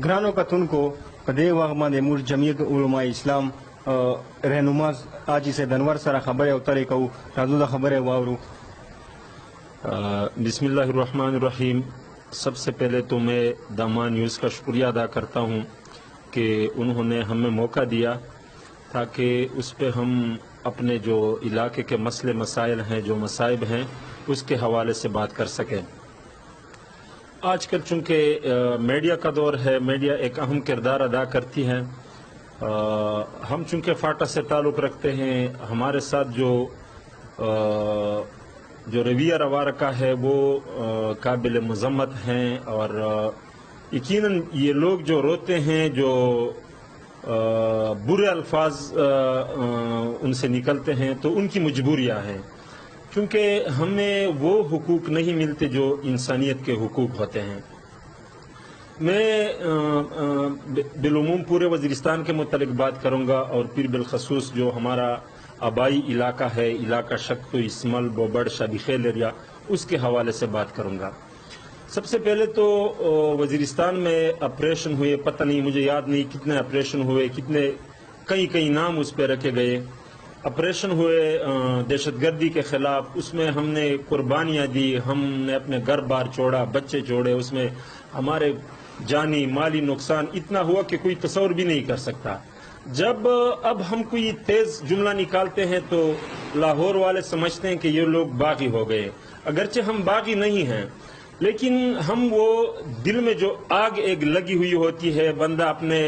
گرانو کتن کو پدے وغما دے مور جمعیت علماء اسلام رہنما آجی سے دنور سرا خبر اترے کو راجو دا خبر واورو. بسم اللہ الرحمن الرحیم. سب سے پہلے تو میں دامان نیوز کا شکریہ ادا کرتا ہوں کہ انہوں نے ہمیں موقع دیا تاکہ اس پہ ہم اپنے جو علاقے کے مسئلے مسائل ہیں، جو مصائب ہیں، اس کے حوالے سے بات کر سکیں. آج کل چونکہ میڈیا کا دور ہے، میڈیا ایک اہم کردار ادا کرتی ہے. ہم چونکہ فاٹا سے تعلق رکھتے ہیں، ہمارے ساتھ جو رویہ روا رکھا ہے وہ قابل مذمت ہیں، اور یقیناً یہ لوگ جو روتے ہیں، جو برے الفاظ ان سے نکلتے ہیں، تو ان کی مجبوریاں ہیں، کیونکہ ہمیں وہ حقوق نہیں ملتے جو انسانیت کے حقوق ہوتے ہیں. میں بالعموم پورے وزیرستان کے متعلق بات کروں گا، اور پھر بالخصوص جو ہمارا آبائی علاقہ ہے، علاقہ شکتو، اسمل، بوبڑ، شادی خیل ایریا، اس کے حوالے سے بات کروں گا. سب سے پہلے تو وزیرستان میں آپریشن ہوئے، پتہ نہیں، مجھے یاد نہیں کتنے آپریشن ہوئے، کئی نام اس پہ رکھے گئے. آپریشن ہوئے دہشت گردی کے خلاف، اس میں ہم نے قربانیاں دی، ہم نے اپنے گھر بار چھوڑا، بچے چھوڑے، اس میں ہمارے جانی مالی نقصان اتنا ہوا کہ کوئی تصور بھی نہیں کر سکتا. جب اب ہم کوئی تیز جملہ نکالتے ہیں تو لاہور والے سمجھتے ہیں کہ یہ لوگ باغی ہو گئے. اگرچہ ہم باغی نہیں ہیں، لیکن ہم وہ دل میں جو آگ ایک لگی ہوئی ہوتی ہے، بندہ اپنے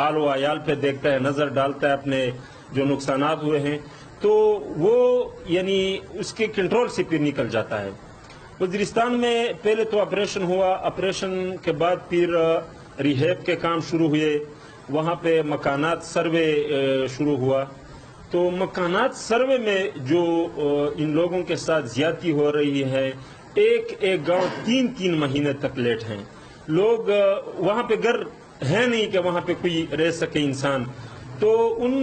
آل و عیال پہ دیکھتا ہے، نظر ڈالتا ہے اپنے جو نقصانات ہوئے ہیں، تو وہ یعنی اس کے کنٹرول سے پھر نکل جاتا ہے. وزیرستان میں پہلے تو آپریشن ہوا، آپریشن کے بعد پھر ریہیب کے کام شروع ہوئے، وہاں پہ مکانات سروے شروع ہوا. تو مکانات سروے میں جو ان لوگوں کے ساتھ زیادتی ہو رہی ہے، ایک گاؤں 3 مہینے تک لیٹ ہیں. لوگ وہاں پہ گھر ہے نہیں کہ وہاں پہ کوئی رہ سکے انسان. تو ان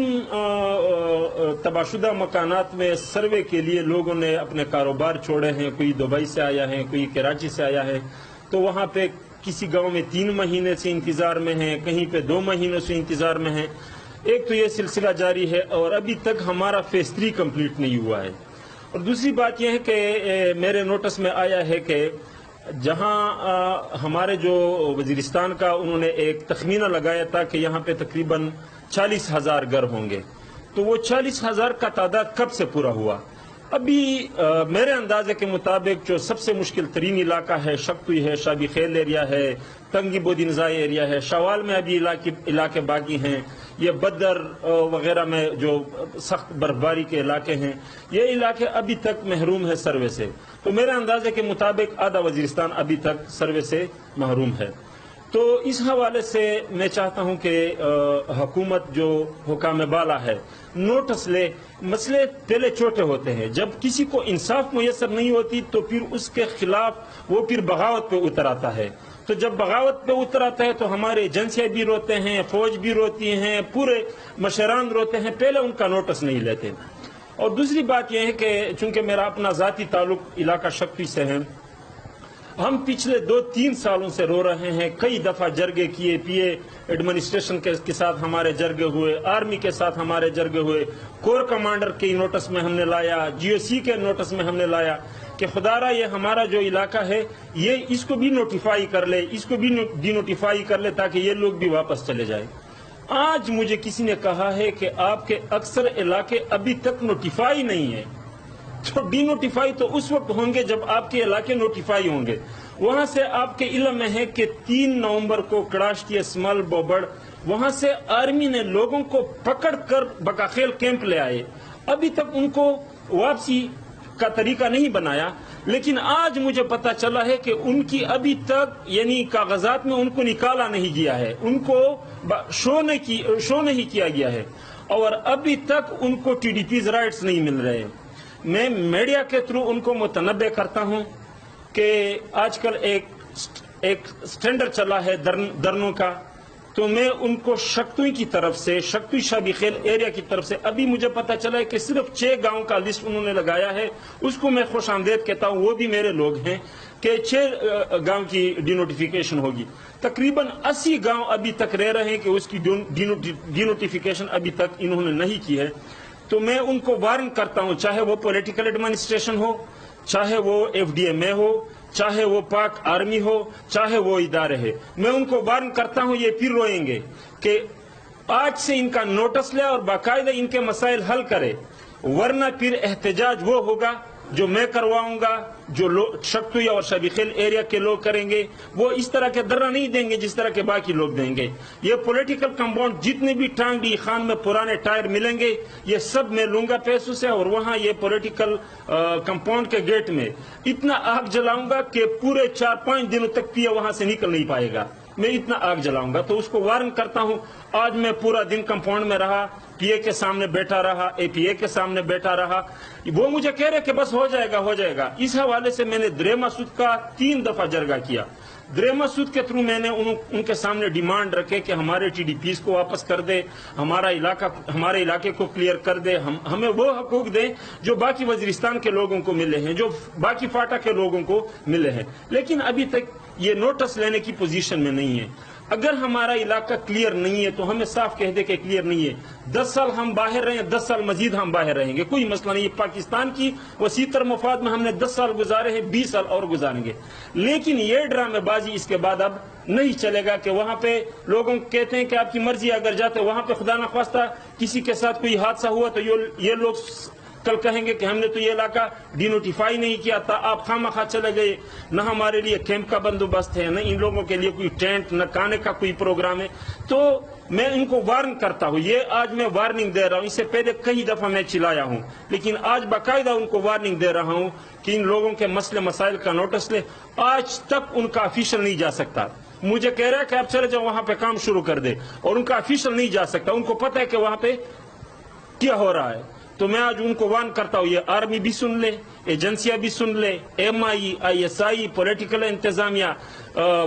تباہ شدہ مکانات میں سروے کے لیے لوگوں نے اپنے کاروبار چھوڑے ہیں، کوئی دبئی سے آیا ہے، کوئی کراچی سے آیا ہے. تو وہاں پہ کسی گاؤں میں 3 مہینے سے انتظار میں ہیں، کہیں پہ 2 مہینوں سے انتظار میں ہیں. ایک تو یہ سلسلہ جاری ہے، اور ابھی تک ہمارا فیز 3 کمپلیٹ نہیں ہوا ہے. اور دوسری بات یہ ہے کہ میرے نوٹس میں آیا ہے کہ جہاں ہمارے جو وزیرستان کا انہوں نے ایک تخمینہ لگایا تھا کہ یہاں پہ تقریباً 40,000 گھر ہوں گے، تو وہ 40,000 کا تعداد کب سے پورا ہوا؟ ابھی میرے اندازے کے مطابق جو سب سے مشکل ترین علاقہ ہے شکتوئی ہے، شابی خیل ایریا ہے، تنگی بودینزائی ایریا ہے، شوال میں ابھی علاقے باقی ہیں، یہ بدر وغیرہ میں جو سخت برفباری کے علاقے ہیں، یہ علاقے ابھی تک محروم ہے سروے سے. تو میرے اندازے کے مطابق آدھا وزیرستان ابھی تک سروے سے محروم ہے. تو اس حوالے سے میں چاہتا ہوں کہ حکومت جو حکام بالا ہے نوٹس لے. مسئلے پہلے چھوٹے ہوتے ہیں، جب کسی کو انصاف میسر نہیں ہوتی تو پھر اس کے خلاف وہ پھر بغاوت پہ اتر آتا ہے. تو جب بغاوت پہ اتر آتا ہے تو ہمارے ایجنسیاں بھی روتے ہیں، فوج بھی روتی ہیں، پورے مشران روتے ہیں، پہلے ان کا نوٹس نہیں لیتے. اور دوسری بات یہ ہے کہ چونکہ میرا اپنا ذاتی تعلق علاقہ شکتی سے ہے، ہم پچھلے 2-3 سالوں سے رو رہے ہیں. کئی دفعہ جرگے کیے، پی اے ایڈمنسٹریشن کے ساتھ ہمارے جرگے ہوئے، آرمی کے ساتھ ہمارے جرگے ہوئے، کور کمانڈر کے نوٹس میں ہم نے لایا، جی او سی کے نوٹس میں ہم نے لایا کہ خدا را یہ ہمارا جو علاقہ ہے یہ اس کو بھی نوٹیفائی کر لے، اس کو بھی ڈی نوٹیفائی کر لے تاکہ یہ لوگ بھی واپس چلے جائیں. آج مجھے کسی نے کہا ہے کہ آپ کے اکثر علاقے ابھی تک نوٹیفائی نہیں ہیں. تو ڈی نوٹیفائی تو اس وقت ہوں گے جب آپ کے علاقے نوٹیفائی ہوں گے. وہاں سے آپ کے علم میں ہے کہ 3 نومبر کو کڑاشتی اسمل بوبڑ، وہاں سے آرمی نے لوگوں کو پکڑ کر بکاخیل کیمپ لے آئے. ابھی تک ان کو واپسی کا طریقہ نہیں بنایا، لیکن آج مجھے پتا چلا ہے کہ ان کی ابھی تک یعنی کاغذات میں ان کو نکالا نہیں گیا ہے، ان کو شو نہیں کیا گیا ہے، اور ابھی تک ان کو ٹی ڈی پیز رائٹس نہیں مل رہے. میں میڈیا کے تھرو ان کو متنبع کرتا ہوں کہ آج کل ایک سٹینڈر چلا ہے درنوں کا تو میں ان کو شکتوئی کی طرف سے، شکتوئی شابی خیل ایریا کی طرف سے، ابھی مجھے پتا چلا ہے کہ صرف 6 گاؤں کا لسٹ انہوں نے لگایا ہے، اس کو میں خوش آمدید کہتا ہوں، وہ بھی میرے لوگ ہیں کہ 6 گاؤں کی ڈی نوٹیفیکیشن ہوگی۔ تقریباً 80 گاؤں ابھی تک رہ رہے ہیں کہ اس کی ڈی نوٹیفیکیشن ابھی تک انہوں نے نہیں کی ہے۔ تو میں ان کو وارن کرتا ہوں، چاہے وہ پولیٹیکل ایڈمنسٹریشن ہو، چاہے وہ FDMA ہو، چاہے وہ پاک آرمی ہو، چاہے وہ ادارے ہے، میں ان کو وارن کرتا ہوں، یہ پھر روئیں گے کہ آج سے ان کا نوٹس لے اور باقاعدہ ان کے مسائل حل کرے، ورنہ پھر احتجاج وہ ہوگا جو میں کرواؤں گا، جو شکتوئی اور شابی خیل ایریا کے لوگ کریں گے، وہ اس طرح کے دھرنا نہیں دیں گے جس طرح کے باقی لوگ دیں گے۔ یہ پولیٹیکل کمپاؤنڈ جتنے بھی ٹانگڈی خان میں پرانے ٹائر ملیں گے، یہ سب میں لوں گا پیسوں سے، اور وہاں یہ پولیٹیکل کمپاؤنڈ کے گیٹ میں اتنا آگ جلاؤں گا کہ پورے 4-5 دنوں تک پیا وہاں سے نکل نہیں پائے گا، میں اتنا آگ جلاؤں گا۔ تو اس کو وارن کرتا ہوں۔ آج میں پورا دن کمپاؤنڈ میں رہا، پی اے کے سامنے بیٹھا رہا، APA کے سامنے بیٹھا رہا، وہ مجھے کہہ رہے کہ بس ہو جائے گا ہو جائے گا۔ اس حوالے سے میں نے درے مسعود کا 3 دفعہ جرگہ کیا۔ درے مسعود کے تھرو میں نے ان کے سامنے ڈیمانڈ رکھے کہ ہمارے TDPs کو واپس کر دے، ہمارے علاقے کو کلیئر کر دے، ہمیں وہ حقوق دیں جو باقی وزیرستان کے لوگوں کو ملے ہیں، جو باقی فاٹا کے لوگوں کو ملے ہیں۔ لیکن ابھی تک یہ نوٹس لینے کی پوزیشن میں نہیں ہے۔ اگر ہمارا علاقہ کلیئر نہیں ہے تو ہمیں صاف کہہ دے کہ کلیئر نہیں ہے۔ 10 سال ہم باہر رہیں، 10 سال مزید ہم باہر رہیں گے، کوئی مسئلہ نہیں ہے۔ پاکستان کی وسیع تر مفاد میں ہم نے 10 سال گزارے ہیں، 20 سال اور گزاریں گے۔ لیکن یہ ڈرامے بازی اس کے بعد اب نہیں چلے گا کہ وہاں پہ لوگوں کہتے ہیں کہ آپ کی مرضی، اگر جاتے وہاں پہ خدا نخواستہ کسی کے ساتھ کوئی حادثہ ہوا تو یہ لوگ کل کہیں گے کہ ہم نے تو یہ علاقہ ڈی نوٹیفائی نہیں کیا تھا، آپ خواہ چلے گئے۔ نہ ہمارے لیے کیمپ کا بندوبست ہے، نہ ان لوگوں کے لیے کوئی ٹینٹ، نہ کھانے کا کوئی پروگرام ہے۔ تو میں ان کو وارن کرتا ہوں، یہ آج میں وارننگ دے رہا ہوں، اس سے پہلے کئی دفعہ میں چلایا ہوں، لیکن آج باقاعدہ ان کو وارننگ دے رہا ہوں کہ ان لوگوں کے مسئلے مسائل کا نوٹس لے۔ آج تک ان کا آفیشل نہیں جا سکتا، مجھے کہہ رہا ہے کہ آپ چلے جاؤ وہاں پہ کام شروع کر دے، اور ان کا آفیشل نہیں جا سکتا، ان کو پتہ ہے کہ وہاں پہ کیا ہو رہا ہے۔ تو میں آج ان کو وارن کرتا ہوں، یہ آرمی بھی سن لے، ایجنسیاں بھی سن لے، MI ISI پولیٹیکل انتظامیہ،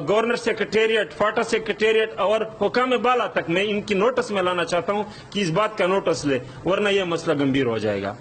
گورنر سیکریٹریٹ، فاٹا سیکریٹریٹ اور حکام بالا تک میں ان کی نوٹس میں لانا چاہتا ہوں کہ اس بات کا نوٹس لے، ورنہ یہ مسئلہ گمبھیر ہو جائے گا۔